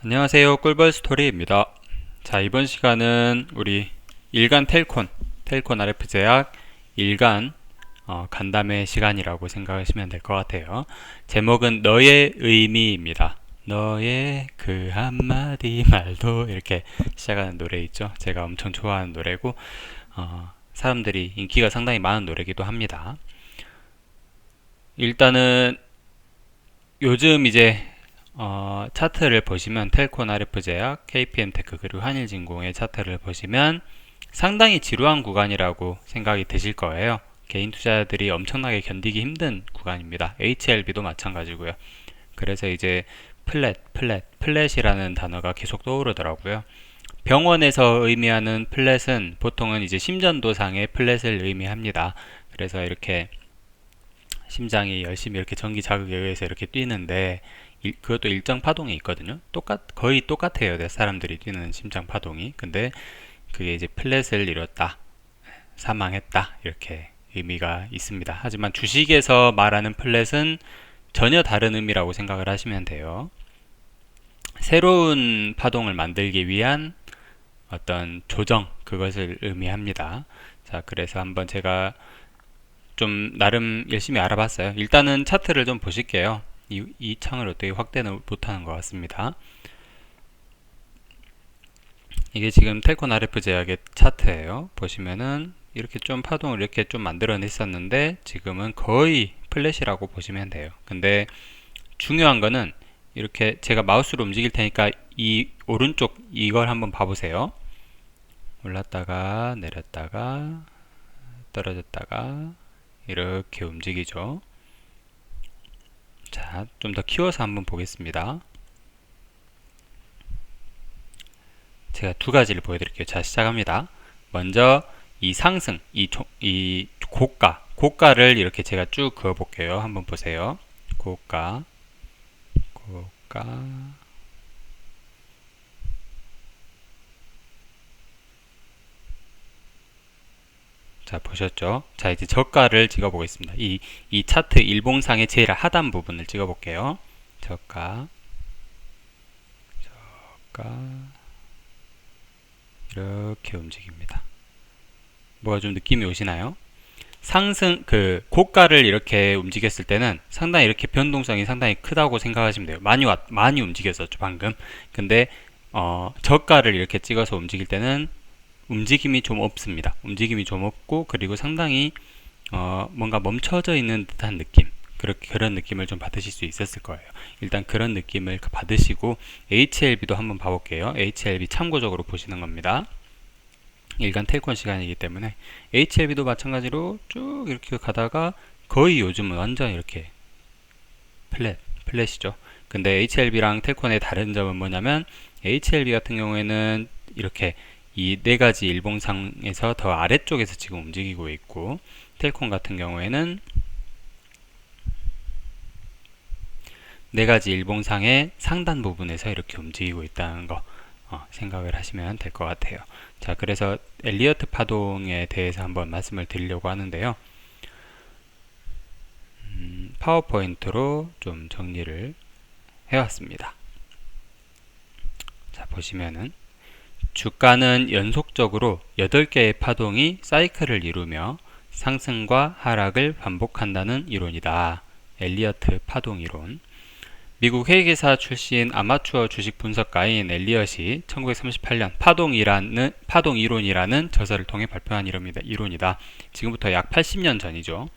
안녕하세요, 꿀벌 스토리입니다. 자, 이번 시간은 우리 일간 텔콘 RF 제약 일간 간담회 시간이라고 생각하시면 될 것 같아요. 제목은 너의 의미입니다. 너의 그 한마디 말도, 이렇게 시작하는 노래 있죠. 제가 엄청 좋아하는 노래고 사람들이 인기가 상당히 많은 노래기도 합니다. 일단은 요즘 이제 차트를 보시면 텔콘 RF 제약, KPM 테크 그리고 한일진공의 차트를 보시면 상당히 지루한 구간이라고 생각이 드실 거예요. 개인 투자자들이 엄청나게 견디기 힘든 구간입니다. HLB도 마찬가지고요. 그래서 이제 플랫이라는 단어가 계속 떠오르더라고요. 병원에서 의미하는 플랫은 보통은 이제 심전도상의 플랫을 의미합니다. 그래서 이렇게 심장이 열심히 이렇게 전기 자극에 의해서 이렇게 뛰는데 그것도 일정 파동이 있거든요. 거의 똑같아요. 사람들이 뛰는 심장 파동이. 근데 그게 이제 플랫을 이뤘다, 사망했다, 이렇게 의미가 있습니다. 하지만 주식에서 말하는 플랫은 전혀 다른 의미라고 생각을 하시면 돼요. 새로운 파동을 만들기 위한 어떤 조정, 그것을 의미합니다. 자, 그래서 한번 제가 좀 나름 열심히 알아봤어요. 일단은 차트를 좀 보실게요. 이 창을 어떻게 확대는 못하는 것 같습니다. 이게 지금 텔콘 RF 제약의 차트예요. 보시면은 이렇게 좀 파동을 이렇게 좀 만들어냈었는데 지금은 거의 플랫이라고 보시면 돼요. 근데 중요한 거는 이렇게 제가 마우스로 움직일 테니까 이 오른쪽 이걸 한번 봐보세요. 올랐다가 내렸다가 떨어졌다가 이렇게 움직이죠. 자, 좀 더 키워서 한번 보겠습니다. 제가 두 가지를 보여드릴게요. 자, 시작합니다. 먼저 이 상승, 이 고가를 이렇게 제가 쭉 그어볼게요. 한번 보세요. 고가. 자, 보셨죠? 자, 이제 저가를 찍어보겠습니다. 이 차트 일봉상의 제일 하단 부분을 찍어볼게요. 저가, 이렇게 움직입니다. 뭐가 좀 느낌이 오시나요? 고가를 이렇게 움직였을 때는 상당히 이렇게 변동성이 상당히 크다고 생각하시면 돼요. 많이 움직였었죠, 방금. 근데, 저가를 이렇게 찍어서 움직일 때는 움직임이 좀 없습니다. 움직임이 좀 없고, 그리고 상당히, 뭔가 멈춰져 있는 듯한 느낌. 그런 느낌을 좀 받으실 수 있었을 거예요. 일단 그런 느낌을 받으시고, HLB도 한번 봐볼게요. HLB 참고적으로 보시는 겁니다. 일간 텔콘 시간이기 때문에 HLB도 마찬가지로 쭉 이렇게 가다가 거의 요즘은 완전 이렇게 플랫이죠. 근데 HLB랑 텔콘의 다른 점은 뭐냐면 HLB 같은 경우에는 이렇게 이 네 가지 일봉상에서 더 아래쪽에서 지금 움직이고 있고, 텔콘 같은 경우에는 네 가지 일봉상의 상단 부분에서 이렇게 움직이고 있다는 거 생각을 하시면 될 것 같아요. 자, 그래서 엘리어트 파동에 대해서 한번 말씀을 드리려고 하는데요. 파워포인트로 좀 정리를 해왔습니다. 자, 보시면은 주가는 연속적으로 8개의 파동이 사이클을 이루며 상승과 하락을 반복한다는 이론이다. 엘리어트 파동 이론. 미국 회계사 출신 아마추어 주식 분석가인 엘리엇이 1938년 파동 이론이라는 저서를 통해 발표한 이론이다. 지금부터 약 80년 전이죠.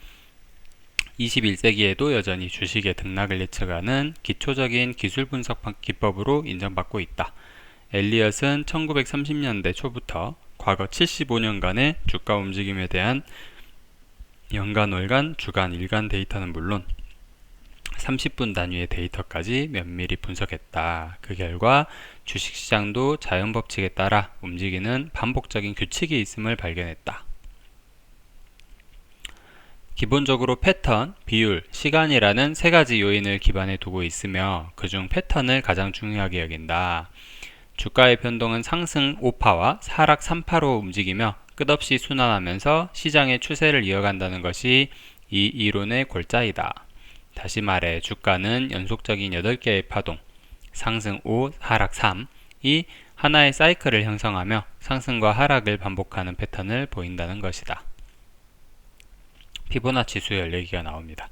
21세기에도 여전히 주식의 등락을 예측하는 기초적인 기술 분석 기법으로 인정받고 있다. 엘리엇은 1930년대 초부터 과거 75년간의 주가 움직임에 대한 연간, 월간, 주간, 일간 데이터는 물론 30분 단위의 데이터까지 면밀히 분석했다. 그 결과 주식시장도 자연법칙에 따라 움직이는 반복적인 규칙이 있음을 발견했다. 기본적으로 패턴, 비율, 시간이라는 세 가지 요인을 기반에 두고 있으며 그중 패턴을 가장 중요하게 여긴다. 주가의 변동은 상승 5파와 하락 3파로 움직이며 끝없이 순환하면서 시장의 추세를 이어간다는 것이 이 이론의 골자이다. 다시 말해 주가는 연속적인 8개의 파동, 상승 5, 하락 3이 하나의 사이클을 형성하며 상승과 하락을 반복하는 패턴을 보인다는 것이다. 피보나치 수열 얘기가 나옵니다.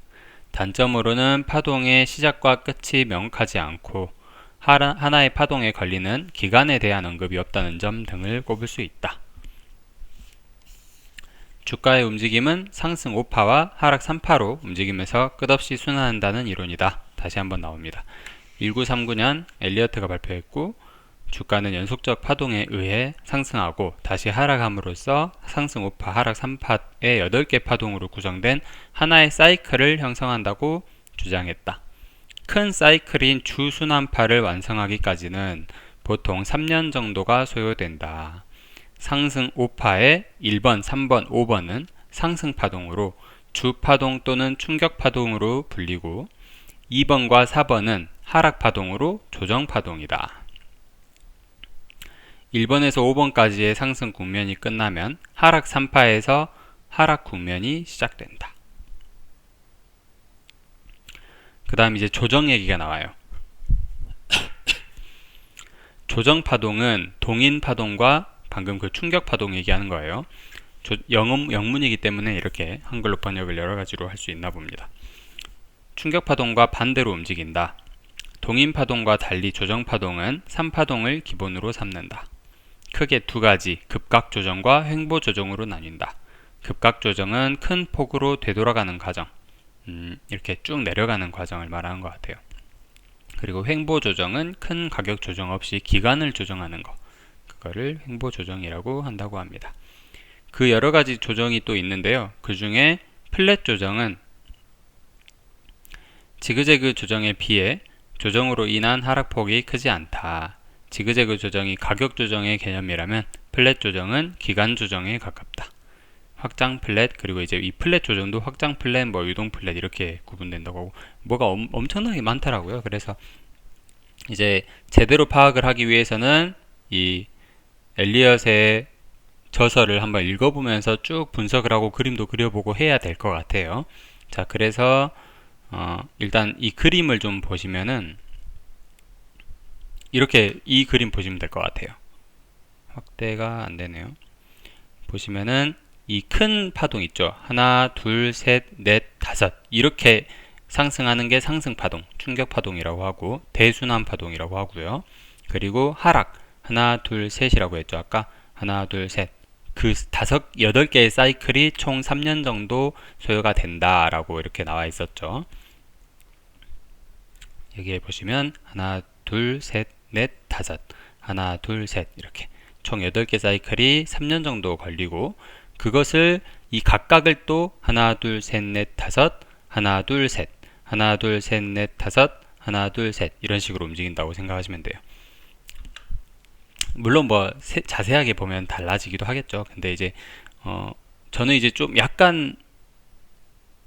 단점으로는 파동의 시작과 끝이 명확하지 않고 하나의 파동에 걸리는 기간에 대한 언급이 없다는 점 등을 꼽을 수 있다. 주가의 움직임은 상승 5파와 하락 3파로 움직이면서 끝없이 순환한다는 이론이다. 다시 한번 나옵니다. 1939년 엘리어트가 발표했고 주가는 연속적 파동에 의해 상승하고 다시 하락함으로써 상승 5파, 하락 3파의 8개 파동으로 구성된 하나의 사이클을 형성한다고 주장했다. 큰 사이클인 주순환파를 완성하기까지는 보통 3년 정도가 소요된다. 상승 5파의 1번, 3번, 5번은 상승파동으로 주파동 또는 충격파동으로 불리고 2번과 4번은 하락파동으로 조정파동이다. 1번에서 5번까지의 상승 국면이 끝나면 하락 3파에서 하락 국면이 시작된다. 그 다음 이제 조정 얘기가 나와요. 조정파동은 동인파동과 방금 그 충격파동 얘기하는 거예요. 영문이기 때문에 이렇게 한글로 번역을 여러 가지로 할 수 있나 봅니다. 충격파동과 반대로 움직인다. 동인파동과 달리 조정파동은 3파동을 기본으로 삼는다. 크게 두 가지 급각조정과 횡보조정으로 나뉜다. 급각조정은 큰 폭으로 되돌아가는 과정, 이렇게 쭉 내려가는 과정을 말하는 것 같아요. 그리고 횡보조정은 큰 가격 조정 없이 기간을 조정하는 것, 그거를 횡보조정이라고 한다고 합니다. 그 여러 가지 조정이 또 있는데요. 그 중에 플랫 조정은 지그재그 조정에 비해 조정으로 인한 하락폭이 크지 않다. 지그재그 조정이 가격 조정의 개념이라면 플랫 조정은 기간 조정에 가깝다. 확장 플랫, 그리고 이제 이 플랫 조정도 확장 플랫, 뭐 유동 플랫 이렇게 구분된다고 하고 뭐가 엄청나게 많더라고요. 그래서 이제 제대로 파악을 하기 위해서는 이 엘리엇의 저서를 한번 읽어보면서 쭉 분석을 하고 그림도 그려보고 해야 될 것 같아요. 자, 그래서 일단 이 그림을 좀 보시면은 이렇게 이 그림 보시면 될 것 같아요. 확대가 안 되네요. 보시면은 이 큰 파동 있죠. 하나, 둘, 셋, 넷, 다섯 이렇게 상승하는 게 상승파동, 충격파동이라고 하고 대순환파동이라고 하고요. 그리고 하락 하나, 둘, 셋이라고 했죠. 아까 하나, 둘, 셋. 그 여덟 개의 사이클이 총 3년 정도 소요가 된다라고 이렇게 나와 있었죠. 여기에 보시면 하나, 둘, 셋, 넷, 다섯. 하나, 둘, 셋 이렇게 총 8개 사이클이 3년 정도 걸리고 그것을 이 각각을 또 하나, 둘, 셋, 넷, 다섯. 하나, 둘, 셋. 하나, 둘, 셋, 넷, 다섯. 하나, 둘, 셋 이런 식으로 움직인다고 생각하시면 돼요. 물론 뭐 자세하게 보면 달라지기도 하겠죠. 근데 이제 저는 이제 좀 약간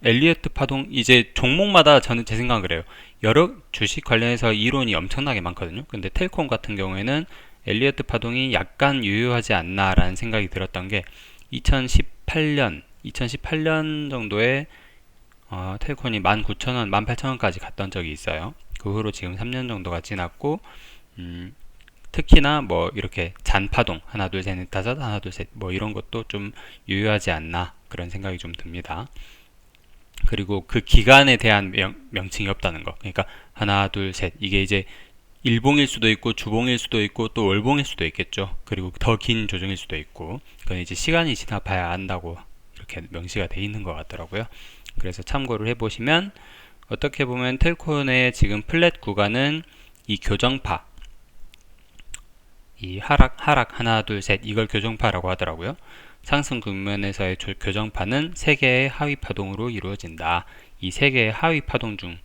엘리어트 파동 이제 종목마다 저는 제 생각은 그래요. 여러 주식 관련해서 이론이 엄청나게 많거든요. 근데 텔콤 같은 경우에는 엘리어트 파동이 약간 유효하지 않나라는 생각이 들었던 게 2018년 정도에 텔콤이 19,000원, 18,000원까지 갔던 적이 있어요. 그 후로 지금 3년 정도가 지났고 특히나 뭐 이렇게 잔파동 하나 둘 셋 넷 다섯 하나 둘 셋 뭐 이런 것도 좀 유효하지 않나 그런 생각이 좀 듭니다. 그리고 그 기간에 대한 명칭이 없다는 거. 그러니까 하나 둘 셋 이게 이제 일봉일 수도 있고 주봉일 수도 있고 또 월봉일 수도 있겠죠. 그리고 더 긴 조정일 수도 있고 그건 이제 시간이 지나봐야 안다고 이렇게 명시가 돼 있는 것 같더라고요. 그래서 참고를 해보시면 어떻게 보면 텔콘의 지금 플랫 구간은 이 교정파 이 하락 하나 둘 셋 이걸 교정파라고 하더라고요. 상승 국면에서의 교정파는 3개의 하위 파동으로 이루어진다. 이 3개의 하위 파동 중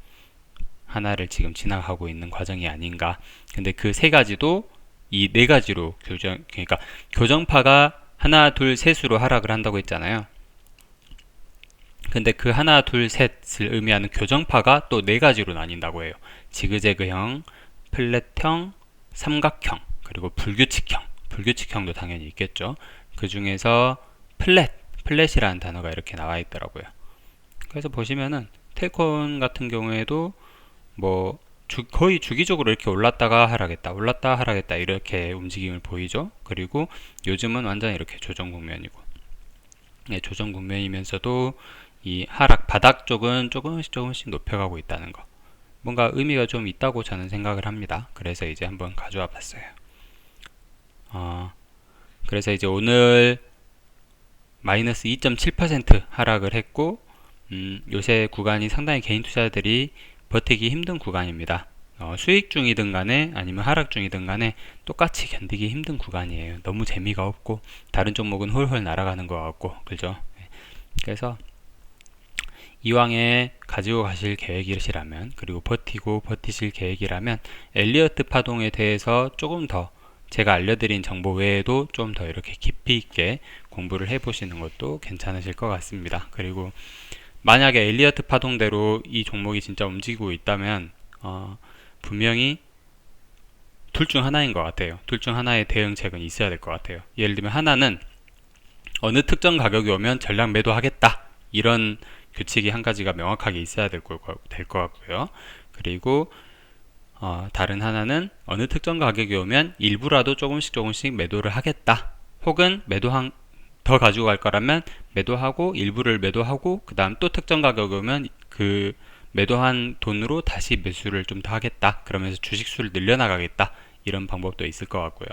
하나를 지금 지나가고 있는 과정이 아닌가. 근데 그 3가지도 이 4가지로 그러니까 교정파가 하나 둘 셋으로 하락을 한다고 했잖아요. 근데 그 하나 둘 셋을 의미하는 교정파가 또 4가지로 나뉜다고 해요. 지그재그형, 플랫형, 삼각형, 그리고 불규칙형. 불규칙형도 당연히 있겠죠. 그 중에서 플랫이라는 단어가 이렇게 나와 있더라고요. 그래서 보시면은 텔콘 같은 경우에도 뭐 거의 주기적으로 이렇게 올랐다가 하락했다, 올랐다 하락했다 이렇게 움직임을 보이죠. 그리고 요즘은 완전 이렇게 조정 국면이고, 네, 조정 국면이면서도 이 하락 바닥 쪽은 조금씩 높여가고 있다는 거, 뭔가 의미가 좀 있다고 저는 생각을 합니다. 그래서 이제 한번 가져와 봤어요. 그래서 이제 오늘 마이너스 2.7% 하락을 했고, 요새 구간이 상당히 개인 투자들이 버티기 힘든 구간입니다. 수익 중이든 간에 아니면 하락 중이든 간에 똑같이 견디기 힘든 구간이에요. 너무 재미가 없고 다른 종목은 홀홀 날아가는 것 같고, 그죠? 그래서 이왕에 가지고 가실 계획이시라면, 그리고 버티고 버티실 계획이라면 엘리어트 파동에 대해서 조금 더 제가 알려드린 정보 외에도 좀 더 이렇게 깊이 있게 공부를 해보시는 것도 괜찮으실 것 같습니다. 그리고 만약에 엘리어트 파동대로 이 종목이 진짜 움직이고 있다면 분명히 둘 중 하나인 것 같아요. 둘 중 하나의 대응책은 있어야 될 것 같아요. 예를 들면 하나는 어느 특정 가격이 오면 전량 매도하겠다, 이런 규칙이 한 가지가 명확하게 있어야 될 것 같고요. 그리고 다른 하나는 어느 특정 가격이 오면 일부라도 조금씩 매도를 하겠다, 혹은 더 가지고 갈 거라면 매도하고 일부를 매도하고 그 다음 또 특정 가격이 오면 그 매도한 돈으로 다시 매수를 좀 더 하겠다, 그러면서 주식수를 늘려나가겠다, 이런 방법도 있을 것 같고요.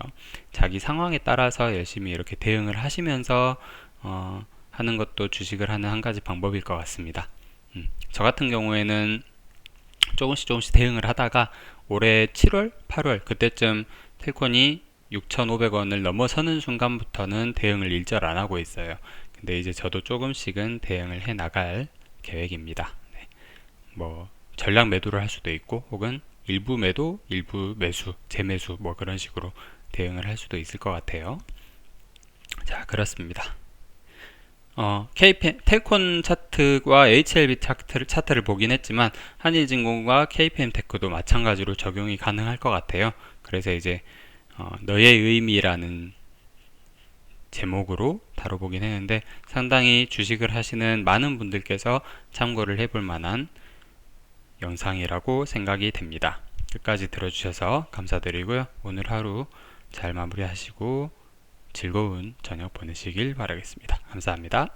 자기 상황에 따라서 열심히 이렇게 대응을 하시면서 하는 것도 주식을 하는 한 가지 방법일 것 같습니다. 저 같은 경우에는 조금씩 대응을 하다가 올해 7월, 8월 그때쯤 텔콘이 6,500원을 넘어서는 순간부터는 대응을 일절 안 하고 있어요. 근데 이제 저도 조금씩은 대응을 해 나갈 계획입니다. 네. 뭐 전량 매도를 할 수도 있고, 혹은 일부 매도, 일부 매수, 재매수 뭐 그런 식으로 대응을 할 수도 있을 것 같아요. 자, 그렇습니다. 텔콘 차트와 HLB 차트를 보긴 했지만 한일진공과 KPM테크도 마찬가지로 적용이 가능할 것 같아요. 그래서 이제 너의 의미라는 제목으로 다뤄보긴 했는데, 상당히 주식을 하시는 많은 분들께서 참고를 해볼 만한 영상이라고 생각이 됩니다. 끝까지 들어주셔서 감사드리고요. 오늘 하루 잘 마무리하시고 즐거운 저녁 보내시길 바라겠습니다. 감사합니다.